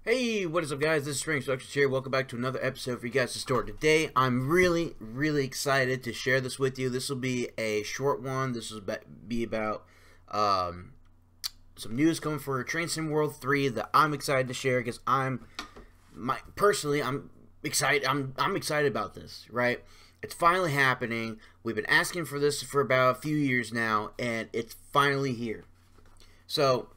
Hey, what is up guys, this is Spring Instructions here. Welcome back to another episode for you guys to store. Today, I'm really excited to share this with you. This will be a short one. This will be about some news coming for Train Sim World 3 that I'm excited to share because I'm excited. I'm excited about this, right? It's finally happening. We've been asking for this for about a few years now, and it's finally here. So,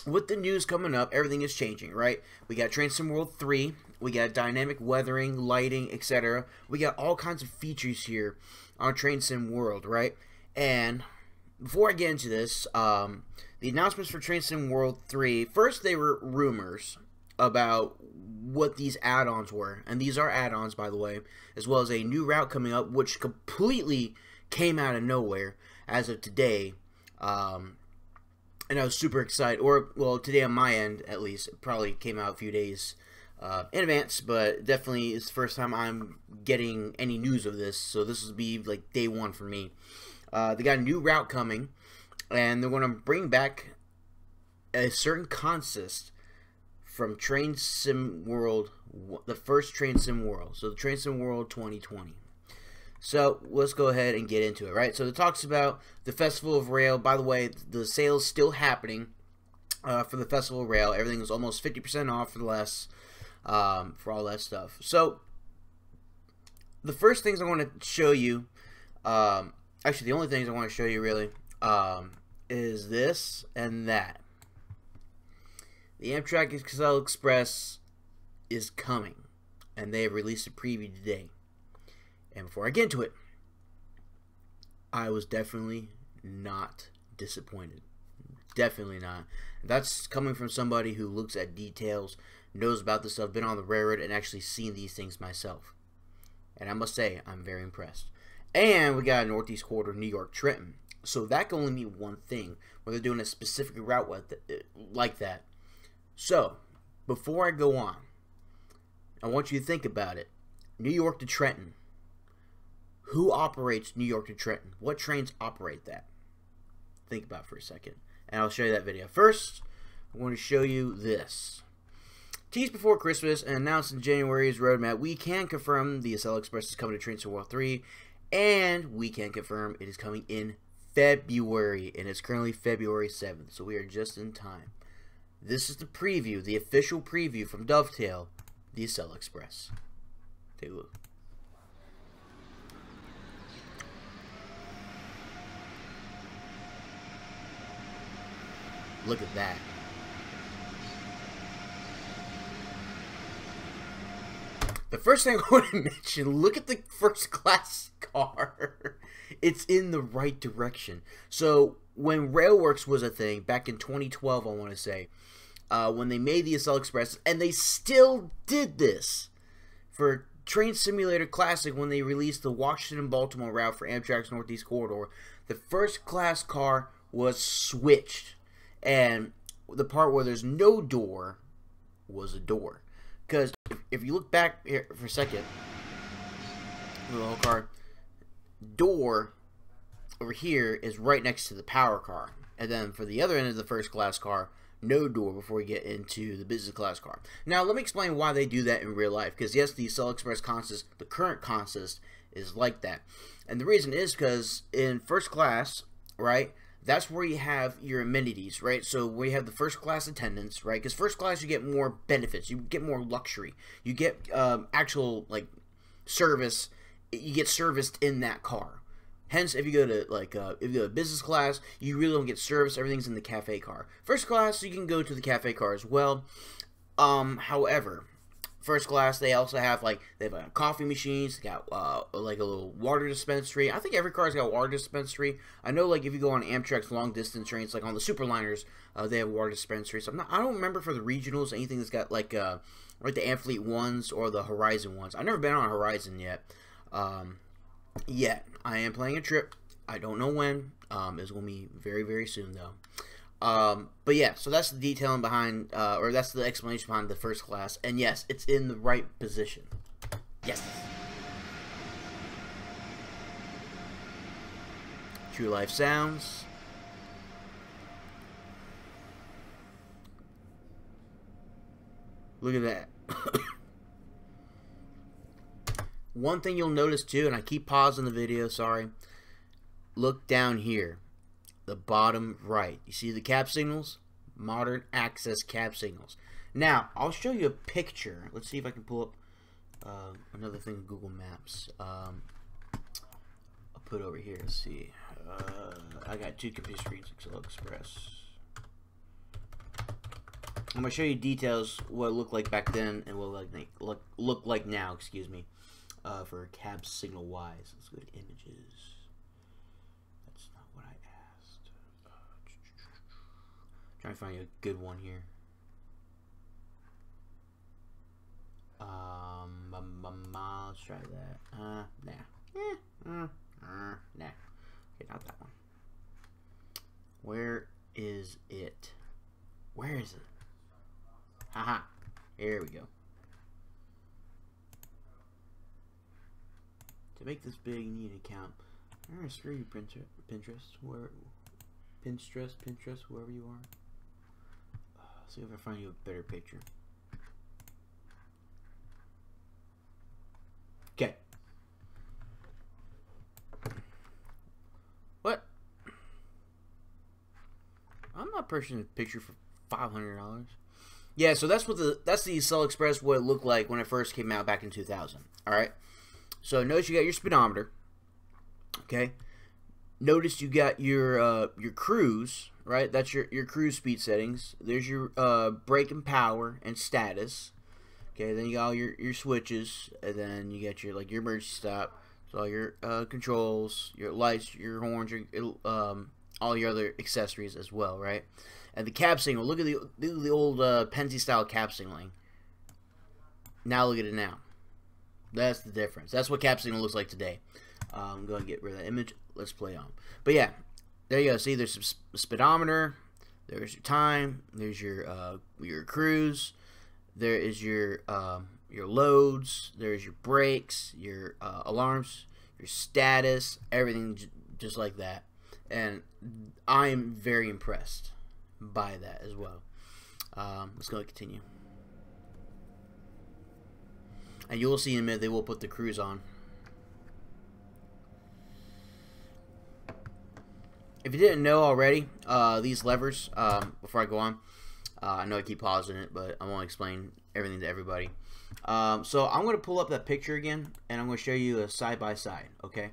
with the news coming up, everything is changing, right? We got Train Sim World 3, we got dynamic weathering, lighting, etc. We got all kinds of features here on Train Sim World, right? And before I get into this, the announcements for Train Sim World 3, first they were rumors about what these add-ons were, and these are add-ons, by the way, as well as a new route coming up, which completely came out of nowhere as of today. And I was super excited, or, well, today on my end, at least. It probably came out a few days in advance, but definitely it's the first time I'm getting any news of this, so this will be, like, day one for me. They got a new route coming, and they're going to bring back a certain consist from Train Sim World, the first Train Sim World, so the Train Sim World 2020. So, let's go ahead and get into it, right? So, it talks about the Festival of Rail. By the way, the sale is still happening for the Festival of Rail. Everything is almost 50% off for less, for all that stuff. So, the first things I want to show you, actually, the only things I want to show you, really, is this and that. The Amtrak Excel Express is coming, and they have released a preview today. And before I get into it, I was definitely not disappointed. Definitely not. That's coming from somebody who looks at details, knows about this stuff, been on the railroad, and actually seen these things myself. And I must say, I'm very impressed. And we got a Northeast Corridor, New York, Trenton. So that can only mean one thing, when they're doing a specific route like that. So, before I go on, I want you to think about it. New York to Trenton. Who operates New York to Trenton? What trains operate that? Think about it for a second. And I'll show you that video. First, I want to show you this. Teased before Christmas and announced in January's roadmap, we can confirm the SL Express is coming to Train Sim World 3. And we can confirm it is coming in February. And it's currently February 7th. So we are just in time. This is the preview, the official preview from Dovetail, the SL Express. Take a look. Look at that. The first thing I want to mention, look at the first class car. It's in the right direction. So, when Railworks was a thing, back in 2012, I want to say, when they made the SL Express, and they still did this for Train Simulator Classic when they released the Washington-Baltimore route for Amtrak's Northeast Corridor, the first class car was switched. And the part where there's no door was a door. Because if you look back here for a second, the whole car, door over here is right next to the power car. And then for the other end of the first class car, no door before you get into the business class car. Now, let me explain why they do that in real life. Because, yes, the SL Express consist, the current consist, is like that. And the reason is because in first class, right, that's where you have your amenities, right? So where you have the first class attendance, right? Because first class you get more benefits, you get more luxury, you get actual like service, you get serviced in that car. Hence, if you go to if you go to business class, you really don't get service. Everything's in the cafe car. First class, you can go to the cafe car as well. However, first class, they also have they have coffee machines. They got like a little water dispensary. I think every car's got a water dispensary. I know if you go on Amtrak's long distance trains, like on the Superliners, they have water dispensary. So I don't remember for the regionals anything that's got like the Amfleet ones or the Horizon ones. I've never been on Horizon yet. I am planning a trip. I don't know when. It's gonna be very soon though. But yeah, so that's the detailing behind, or that's the explanation behind the first class. And yes, it's in the right position. Yes. True life sounds. Look at that. One thing you'll notice too, and I keep pausing the video, sorry. Look down here, the bottom right. You see the cap signals? Modern access cap signals. Now, I'll show you a picture. Let's see if I can pull up another thing in Google Maps. I'll put it over here. Let's see. I got two computer screens, Excel Express. I'm gonna show you details what it looked like back then and what it look like now. Excuse me. For cab signal wise, let's go to images. That's not what I asked. Trying to find you a good one here. Let's try that. Nah. Nah. Okay, not that one. Where is it? Where is it? Haha. Here we go. To make this big, you need an account. I'm gonna screw you, Pinterest, wherever you are. See if I find you a better picture. Okay. What? I'm not purchasing a picture for $500. Yeah, so that's the Excel Express what it looked like when it first came out back in 2000. All right. So notice you got your speedometer. Okay. Notice you got your cruise, right? That's your cruise speed settings. There's your brake and power and status. Okay, then you got all your switches, and then you got your emergency stop. So all your controls, your lights, your horns, all your other accessories as well, right? And the cab signal. Look at the old Penzi style cab signaling. Now look at it now. That's the difference. That's what cab signal looks like today. I'm going to get rid of that image. Let's play on. But yeah, there you go. See, there's some speedometer. There's your time. There's your cruise. There is your loads. There's your brakes, your alarms, your status, everything just like that. And I'm very impressed by that as well. Let's go and continue. And you will see in a minute they will put the cruise on. If you didn't know already, these levers, before I go on, I know I keep pausing it, but I want to explain everything to everybody. So I'm going to pull up that picture again, and I'm going to show you a side-by-side, okay?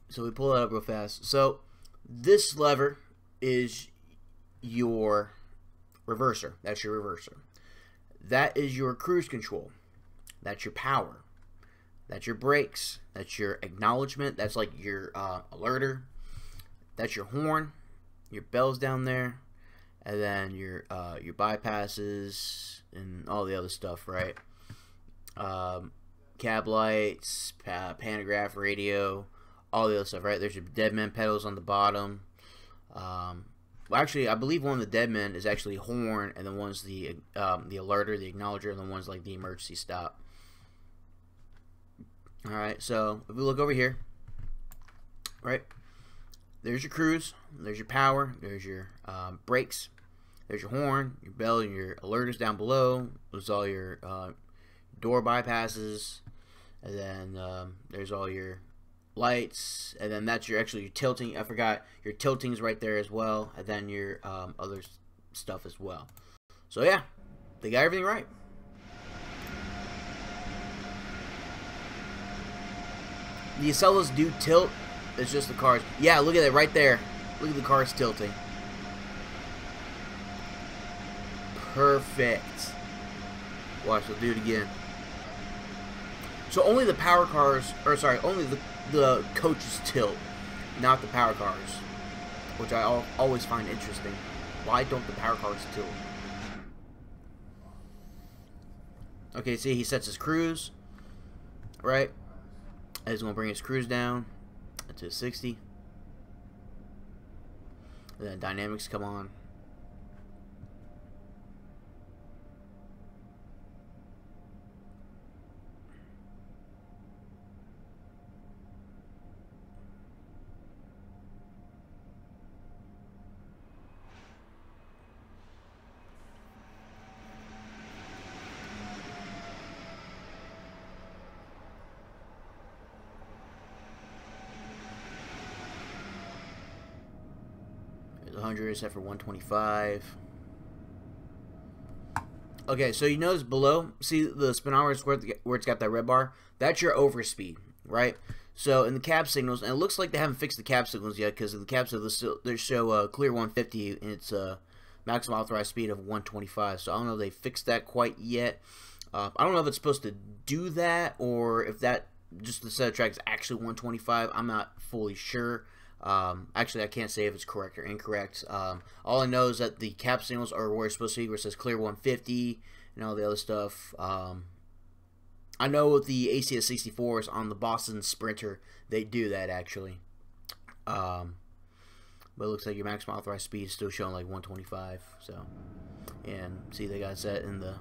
So we pull that up real fast. So this lever is your reverser. That's your reverser. That is your cruise control. That's your power. That's your brakes. That's your acknowledgement. That's like your alerter. That's your horn. Your bells down there, and then your bypasses and all the other stuff, right? Cab lights, pantograph, radio, all the other stuff, right? There's your deadman pedals on the bottom. Well, actually, I believe one of the deadmen is actually horn, and then one's the alerter, the acknowledger, and then one's like the emergency stop. All right, so if we look over here, right? There's your cruise, there's your power, there's your brakes, there's your horn, your bell, and your alerters down below. There's all your door bypasses, and then there's all your lights, and then that's your tilting. I forgot your tilting's right there as well, and then your other stuff as well. So yeah, they got everything right. The Acellas do tilt. It's just the cars. Yeah, look at it right there. Look at the cars tilting. Perfect. Watch, we'll do it again. So only the power cars, or sorry, only the coaches tilt, not the power cars, which I always find interesting. Why don't the power cars tilt? Okay, see, he sets his cruise, right? And he's going to bring his cruise down to 60. And then dynamics come on. 100 set for 125. Okay, so you notice below, see the speedometer where it's got that red bar? That's your overspeed, right? So in the cab signals, and it looks like they haven't fixed the cab signals yet, because in the cab signals they show clear 150 and it's maximum authorized speed of 125. So I don't know if they fixed that quite yet. I don't know if it's supposed to do that or if that just the set of track is actually 125. I'm not fully sure. Actually, I can't say if it's correct or incorrect. All I know is that the cab signals are where it's supposed to be, where it says clear 150 and all the other stuff. I know with the ACS 64s on the Boston Sprinter, they do that actually. But it looks like your maximum authorized speed is still showing like 125. So, and see, they got set in the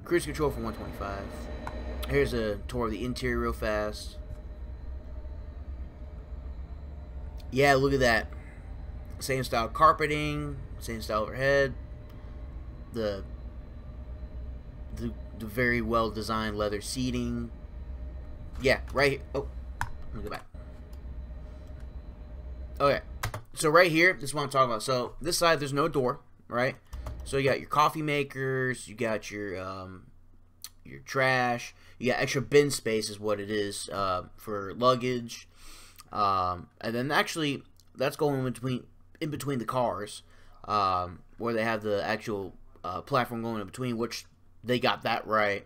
cruise control for 125. Here's a tour of the interior real fast. Yeah, look at that. Same style carpeting, same style overhead. The very well designed leather seating. Yeah, right here. Oh, let me go back. Okay, so right here, this is what I'm talking about. So this side, there's no door, right? So you got your coffee makers, you got your trash, you got extra bin space is what it is for luggage. And then actually, that's going in between the cars, where they have the actual platform going in between, which they got that right.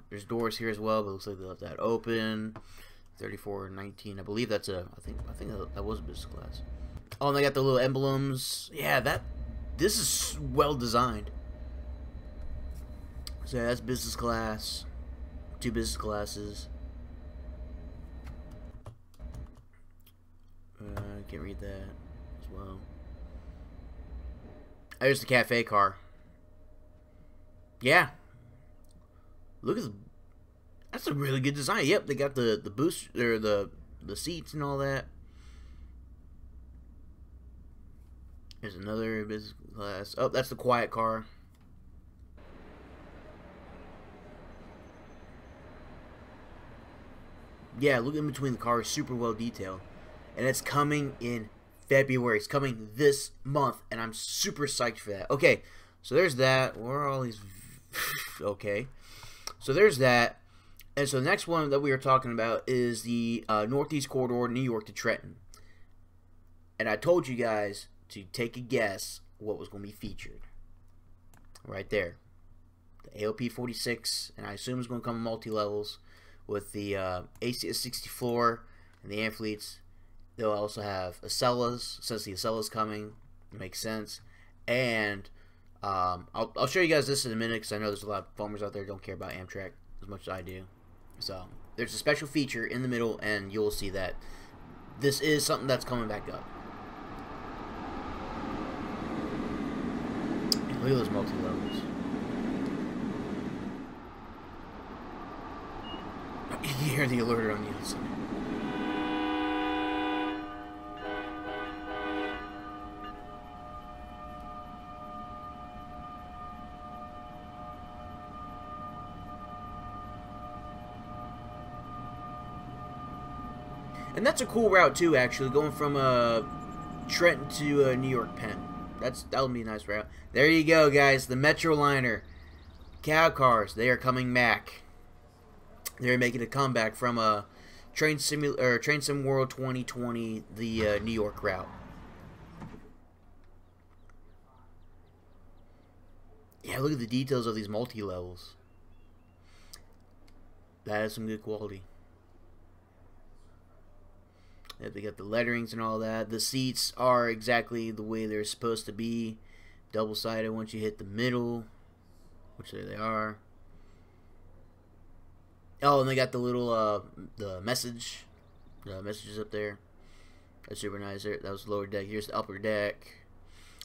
There's doors here as well, but it looks like they left that open. 3419, I believe that's a. I think that was a business class. Oh, and they got the little emblems. Yeah, this is well designed. So yeah, that's business class. 2 business classes. I can't read that as well. There's the cafe car. Yeah. Look at that's a really good design. Yep, they got the boost or the seats and all that. There's another business class. Oh, that's the quiet car. Yeah, look in between the cars, super well detailed. And it's coming in February. It's coming this month, and I'm super psyched for that. Okay, so there's that. Where are all these? Okay, so there's that. And so the next one that we were talking about is the Northeast Corridor, New York to Trenton. And I told you guys to take a guess what was going to be featured. Right there. The AOP 46, and I assume it's going to come in multi-levels with the ACS 64 and the athletes. They'll also have Acellas, since the Acella's coming. It makes sense. And I'll show you guys this in a minute because I know there's a lot of farmers out there who don't care about Amtrak as much as I do. So there's a special feature in the middle, and you'll see that this is something that's coming back up. And look at those multi-levels. You hear the alert on the outside. And that's a cool route too, actually, going from Trenton to New York Penn. That'll be a nice route. There you go, guys. The Metroliner cow cars, they are coming back. They're making a comeback from Train Sim World 2020, the New York route. Yeah, look at the details of these multi-levels. That is some good quality. They got the letterings and all that. The seats are exactly the way they're supposed to be. Double-sided once you hit the middle. Which there they are. Oh, and they got the little, the messages up there. That's super nice. That was the lower deck. Here's the upper deck.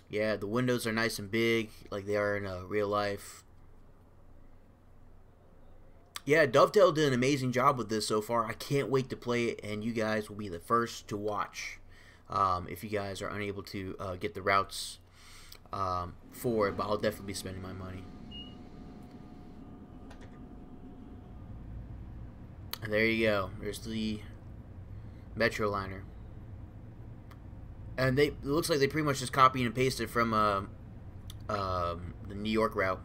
Yeah, the windows are nice and big, like they are in real life. Yeah, Dovetail did an amazing job with this so far. I can't wait to play it, and you guys will be the first to watch if you guys are unable to get the routes for it, but I'll definitely be spending my money. And there you go. There's the Metroliner. And it looks like they pretty much just copied and pasted from the New York route.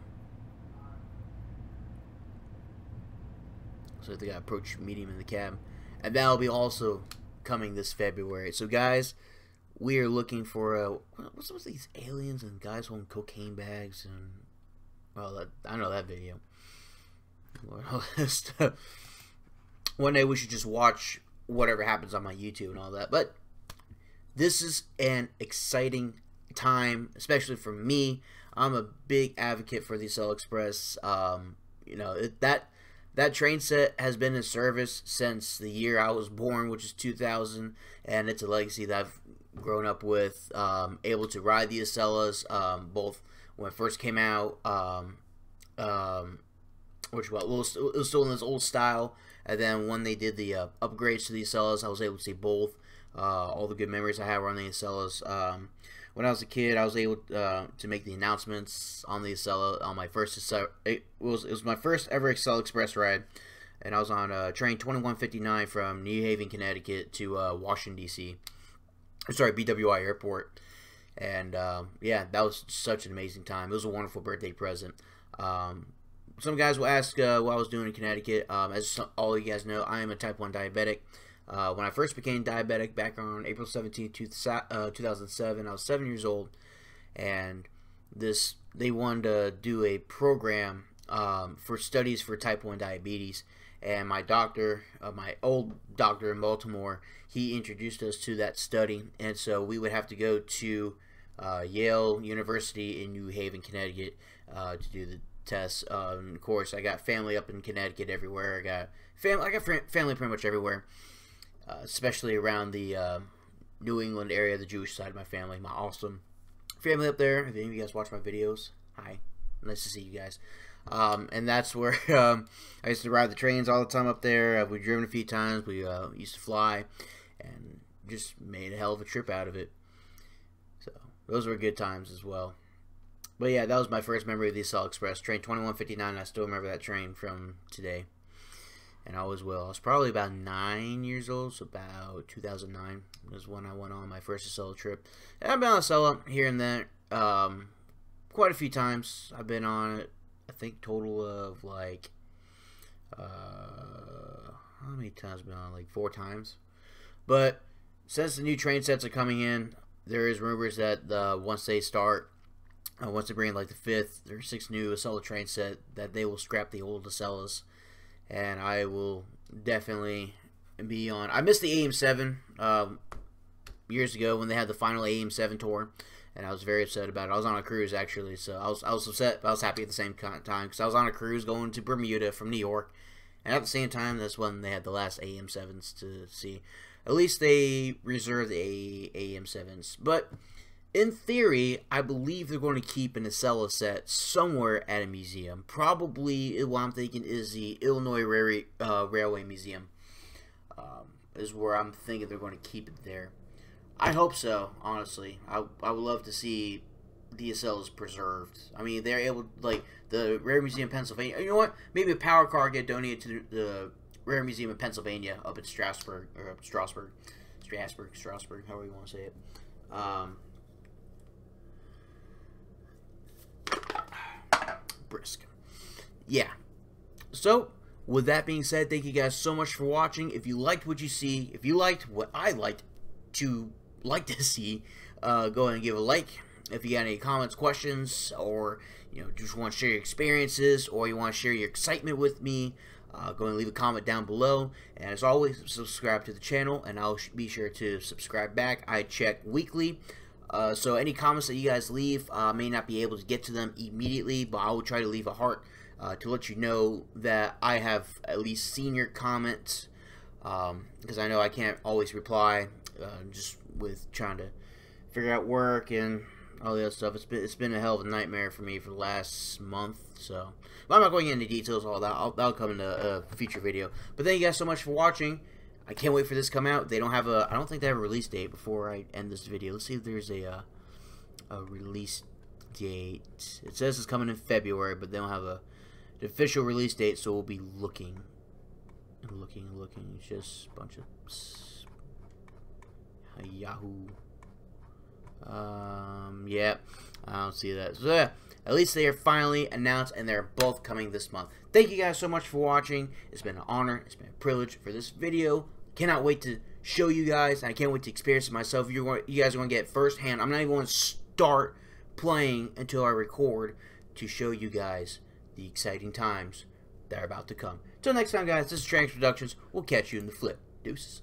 So they got approach medium in the cab, and that'll be also coming this February. So guys, we are looking for what's with these aliens and guys holding cocaine bags and well, I know that video. One day we should just watch whatever happens on my YouTube and all that. But this is an exciting time, especially for me. I'm a big advocate for the Acela Express. You know, that train set has been in service since the year I was born, which is 2000, and it's a legacy that I've grown up with. Able to ride the Acelas, both when it first came out, which it was still in this old style, and then when they did the upgrades to the Acelas, I was able to see both. All the good memories I have on the Acelas. When I was a kid, I was able to make the announcements on the Acela on my first it was my first ever Acela Express ride, and I was on train 2159 from New Haven, Connecticut to Washington D.C. Sorry, BWI Airport, and yeah, that was such an amazing time. It was a wonderful birthday present. Some guys will ask what I was doing in Connecticut. As all you guys know, I am a type 1 diabetic. When I first became diabetic back on April 17, 2007, I was 7 years old, and they wanted to do a program for studies for type 1 diabetes, and my doctor, my old doctor in Baltimore, he introduced us to that study, and so we would have to go to Yale University in New Haven, Connecticut to do the tests. Of course, I got family up in Connecticut everywhere. I got family pretty much everywhere. Especially around the New England area, the Jewish side of my family, my awesome family up there. If any of you guys watch my videos, hi, nice to see you guys. And that's where I used to ride the trains all the time up there. We've driven a few times. We used to fly, and just made a hell of a trip out of it. So those were good times as well. But yeah, that was my first memory of the Acela Express, train 2159. I still remember that train from today. And I always will. I was probably about 9 years old, so about 2009 was when I went on my first Acela trip. And I've been on Acela here and there quite a few times. I've been on it, I think, total of like, how many times have I been on? Like 4 times. But since the new train sets are coming in, there is rumors that once they start, once they bring in like the 5th or 6th new Acela train set, that they will scrap the old Acelas. And I will definitely be on. I missed the AM7 years ago when they had the final AM7 tour, and I was very upset about it. I was on a cruise actually, so I was upset, but I was happy at the same time because I was on a cruise going to Bermuda from New York, and at the same time that's when they had the last AM7s to see. At least they reserved the AM7s, but in theory, I believe they're going to keep an Acela set somewhere at a museum. Probably, what I'm thinking is the Illinois Railway Museum is where I'm thinking they're going to keep it there. I hope so, honestly. I would love to see the Acelas preserved. I mean, they're able, like, the Railway Museum in Pennsylvania. You know what? Maybe a power car get donated to the Railway Museum in Pennsylvania up in Strasbourg, however you want to say it. Brisk. Yeah. So, with that being said, thank you guys so much for watching. If you liked what you see, if you liked what I liked to see, go ahead and give a like. If you got any comments, questions, or just want to share your experiences, or you want to share your excitement with me, go ahead and leave a comment down below. And as always, subscribe to the channel, and I'll be sure to subscribe back. I check weekly. So any comments that you guys leave, I may not be able to get to them immediately, but I will try to leave a heart to let you know that I have at least seen your comments, because I know I can't always reply, just with trying to figure out work and all the other stuff. It's been a hell of a nightmare for me for the last month. So, but I'm not going into details of all that. That'll come in a future video. But thank you guys so much for watching. I can't wait for this to come out. They don't have I don't think they have a release date before I end this video. Let's see if there's a release date. It says it's coming in February, but they don't have an official release date, so we'll be looking. It's just a bunch of Yahoo Yeah, I don't see that. So yeah, at least they are finally announced, and they're both coming this month. Thank you guys so much for watching. It's been an honor. It's been a privilege for this video. Cannot wait to show you guys. I can't wait to experience it myself. You guys are going to get it firsthand. I'm not even going to start playing until I record to show you guys the exciting times that are about to come. Till next time, guys, this is Tranks Productions. We'll catch you in the flip. Deuces.